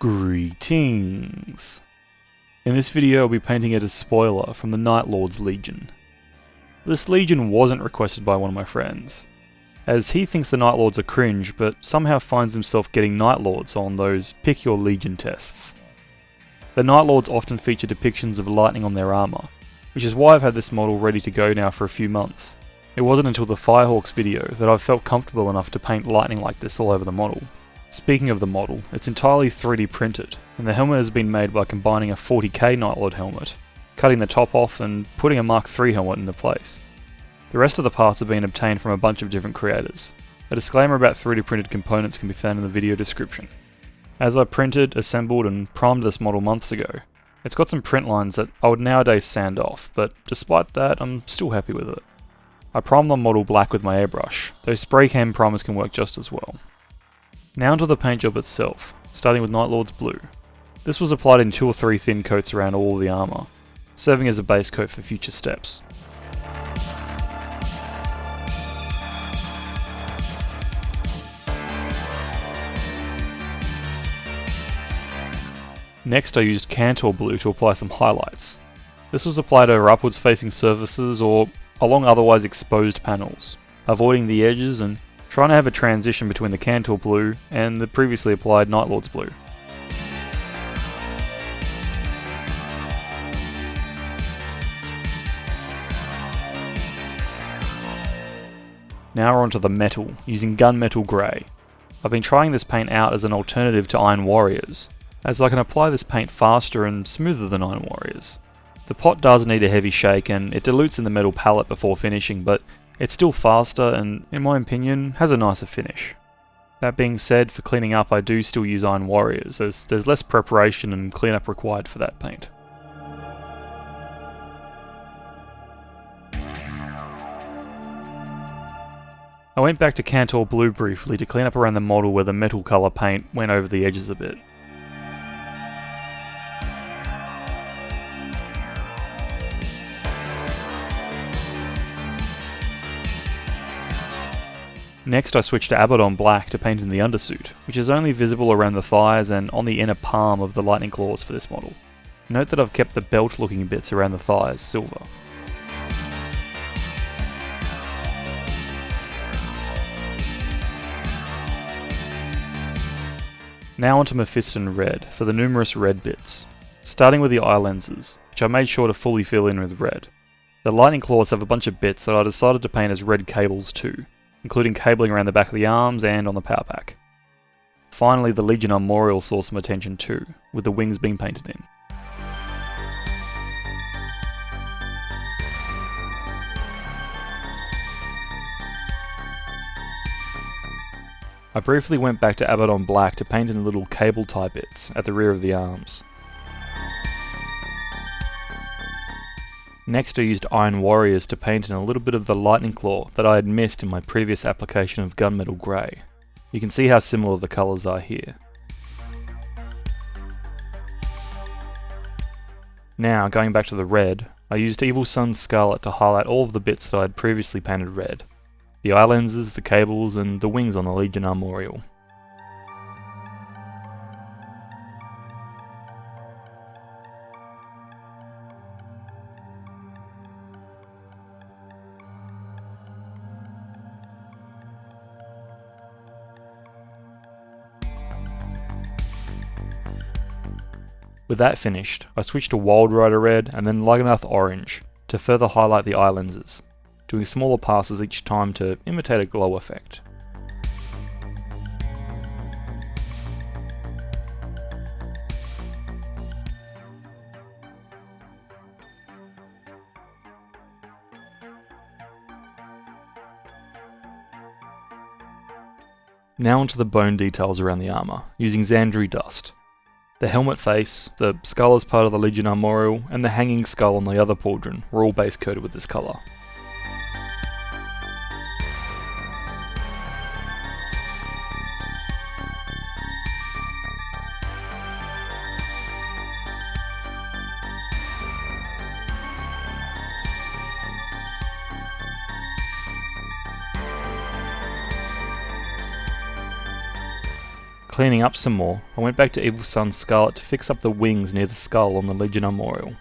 Greetings! In this video I'll be painting a Despoiler from the Night Lord's Legion. This Legion wasn't requested by one of my friends, as he thinks the Night Lords are cringe but somehow finds himself getting Night Lords on those pick your Legion tests. The Night Lords often feature depictions of lightning on their armour, which is why I've had this model ready to go now for a few months. It wasn't until the Firehawks video that I felt comfortable enough to paint lightning like this all over the model. Speaking of the model, it's entirely 3D printed, and the helmet has been made by combining a 40k Night Lord helmet, cutting the top off and putting a Mk.III helmet into place. The rest of the parts have been obtained from a bunch of different creators. A disclaimer about 3D printed components can be found in the video description. As I printed, assembled and primed this model months ago, it's got some print lines that I would nowadays sand off, but despite that I'm still happy with it. I primed the model black with my airbrush, though spray can primers can work just as well. Now onto the paint job itself, starting with Night Lord's Blue. This was applied in 2 or 3 thin coats around all of the armour, serving as a base coat for future steps. Next I used Kantor Blue to apply some highlights. This was applied over upwards facing surfaces or along otherwise exposed panels, avoiding the edges and trying to have a transition between the Kantor Blue and the previously applied Night Lord's Blue. Now we're onto the metal, using Gunmetal Grey. I've been trying this paint out as an alternative to Iron Warriors, as I can apply this paint faster and smoother than Iron Warriors. The pot does need a heavy shake and it dilutes in the metal palette before finishing, but it's still faster and, in my opinion, has a nicer finish. That being said, for cleaning up I do still use Iron Warriors, as there's less preparation and cleanup required for that paint. I went back to Kantor Blue briefly to clean up around the model where the metal colour paint went over the edges a bit. Next I switched to Abaddon Black to paint in the undersuit, which is only visible around the thighs and on the inner palm of the lightning claws for this model. Note that I've kept the belt looking bits around the thighs silver. Now onto Mephiston Red for the numerous red bits, starting with the eye lenses, which I made sure to fully fill in with red. The lightning claws have a bunch of bits that I decided to paint as red cables too, including cabling around the back of the arms and on the power pack. Finally, the Legion Armorial saw some attention too, with the wings being painted in. I briefly went back to Abaddon Black to paint in the little cable tie bits at the rear of the arms. Next I used Iron Warriors to paint in a little bit of the lightning claw that I had missed in my previous application of Gunmetal Grey. You can see how similar the colours are here. Now, going back to the red, I used Evil Sunz Scarlet to highlight all of the bits that I had previously painted red. The eye lenses, the cables, and the wings on the Legion Armorial. With that finished, I switched to Wild Rider Red and then Lugganath Orange to further highlight the eye lenses, doing smaller passes each time to imitate a glow effect. Now onto the bone details around the armour, using Zandri dust. The helmet face, the skull as part of the Legion Armorial, and the hanging skull on the other pauldron were all base coated with this colour. Cleaning up some more, I went back to Evil Sunz Scarlet to fix up the wings near the skull on the Legion Armorial,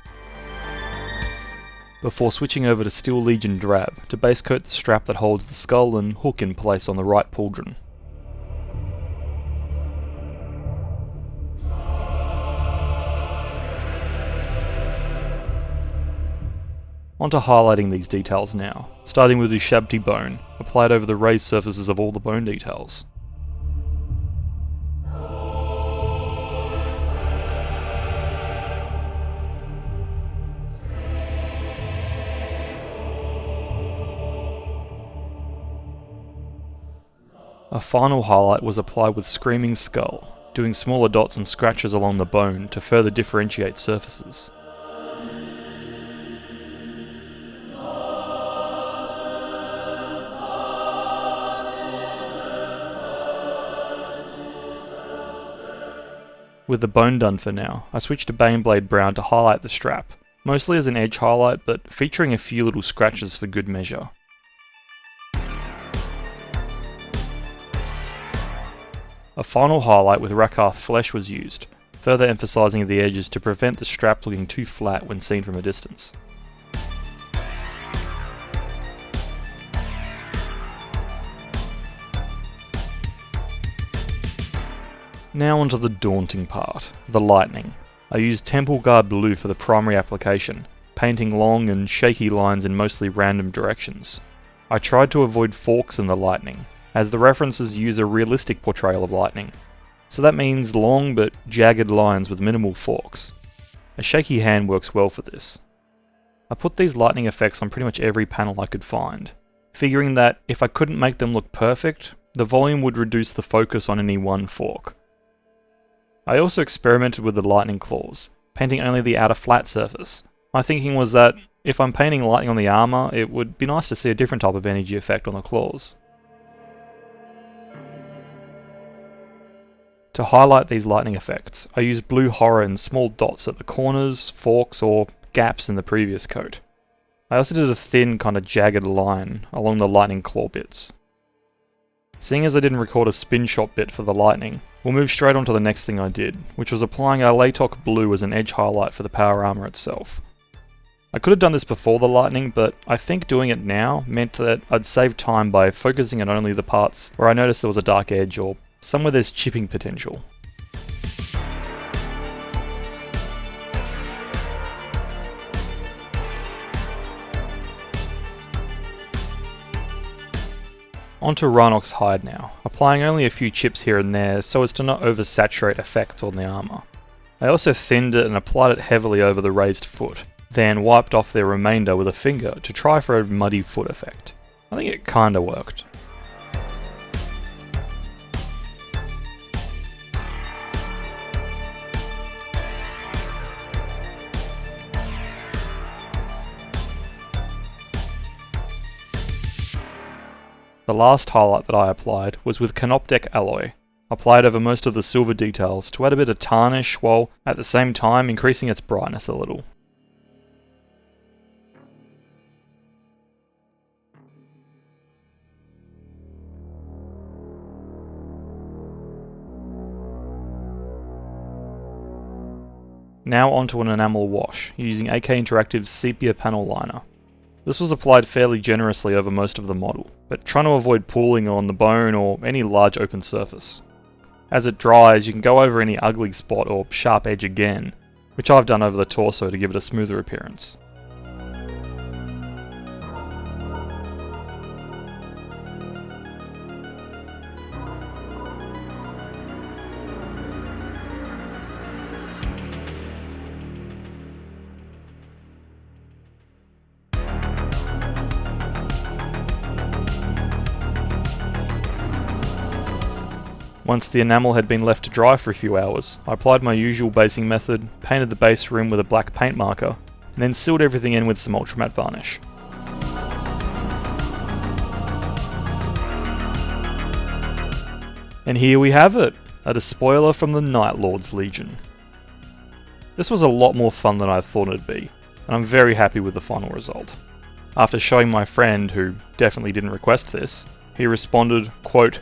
before switching over to Steel Legion Drab to base coat the strap that holds the skull and hook in place on the right pauldron. Onto highlighting these details now, starting with Ushabti bone, applied over the raised surfaces of all the bone details. A final highlight was applied with Screaming Skull, doing smaller dots and scratches along the bone to further differentiate surfaces. With the bone done for now, I switched to Baneblade brown to highlight the strap, mostly as an edge highlight but featuring a few little scratches for good measure. A final highlight with Rakarth flesh was used, further emphasising the edges to prevent the strap looking too flat when seen from a distance. Now onto the daunting part, the lightning. I used Temple Guard Blue for the primary application, painting long and shaky lines in mostly random directions. I tried to avoid forks in the lightning, as the references use a realistic portrayal of lightning, so that means long but jagged lines with minimal forks. A shaky hand works well for this. I put these lightning effects on pretty much every panel I could find, figuring that if I couldn't make them look perfect, the volume would reduce the focus on any one fork. I also experimented with the lightning claws, painting only the outer flat surface. My thinking was that if I'm painting lightning on the armour, it would be nice to see a different type of energy effect on the claws. To highlight these lightning effects, I used blue horror in small dots at the corners, forks, or gaps in the previous coat. I also did a thin, kind of jagged line along the lightning claw bits. Seeing as I didn't record a spin shot bit for the lightning, we'll move straight on to the next thing I did, which was applying Alaitoc blue as an edge highlight for the power armour itself. I could have done this before the lightning, but I think doing it now meant that I'd save time by focusing on only the parts where I noticed there was a dark edge or somewhere there's chipping potential. Onto Rhinox hide now, applying only a few chips here and there so as to not oversaturate effects on the armour. I also thinned it and applied it heavily over the raised foot, then wiped off the remainder with a finger to try for a muddy foot effect. I think it kinda worked. The last highlight that I applied was with Canoptek alloy, applied over most of the silver details to add a bit of tarnish while at the same time increasing its brightness a little. Now onto an enamel wash, using AK Interactive's Sepia Paneliner. This was applied fairly generously over most of the model, but trying to avoid pooling on the bone or any large open surface. As it dries, you can go over any ugly spot or sharp edge again, which I've done over the torso to give it a smoother appearance. Once the enamel had been left to dry for a few hours, I applied my usual basing method, painted the base rim with a black paint marker, and then sealed everything in with some ultramatte varnish. And here we have it, a Despoiler from the Night Lord's Legion. This was a lot more fun than I thought it'd be, and I'm very happy with the final result. After showing my friend, who definitely didn't request this, he responded, quote,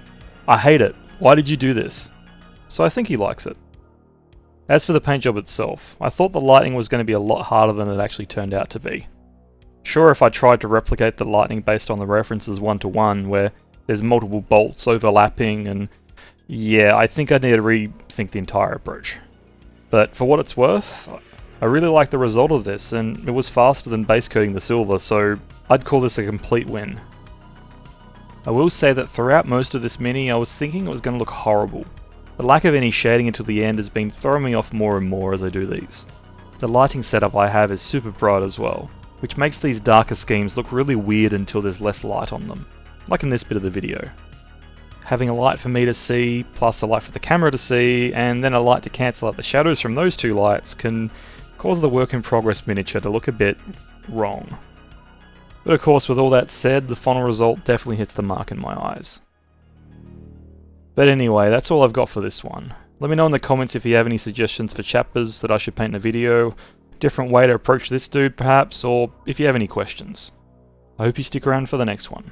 "I hate it. Why did you do this?" so I think he likes it. As for the paint job itself, I thought the lighting was going to be a lot harder than it actually turned out to be. Sure, if I tried to replicate the lighting based on the references one-to-one, where there's multiple bolts overlapping, and yeah, I think I'd need to rethink the entire approach. But for what it's worth, I really like the result of this, and it was faster than base coating the silver, so I'd call this a complete win. I will say that throughout most of this mini, I was thinking it was going to look horrible. The lack of any shading until the end has been throwing me off more and more as I do these. The lighting setup I have is super bright as well, which makes these darker schemes look really weird until there's less light on them, like in this bit of the video. Having a light for me to see, plus a light for the camera to see, and then a light to cancel out the shadows from those two lights can cause the work in progress miniature to look a bit wrong. But of course, with all that said, the final result definitely hits the mark in my eyes. But anyway, that's all I've got for this one. Let me know in the comments if you have any suggestions for chapters that I should paint in a video, different way to approach this dude perhaps, or if you have any questions. I hope you stick around for the next one.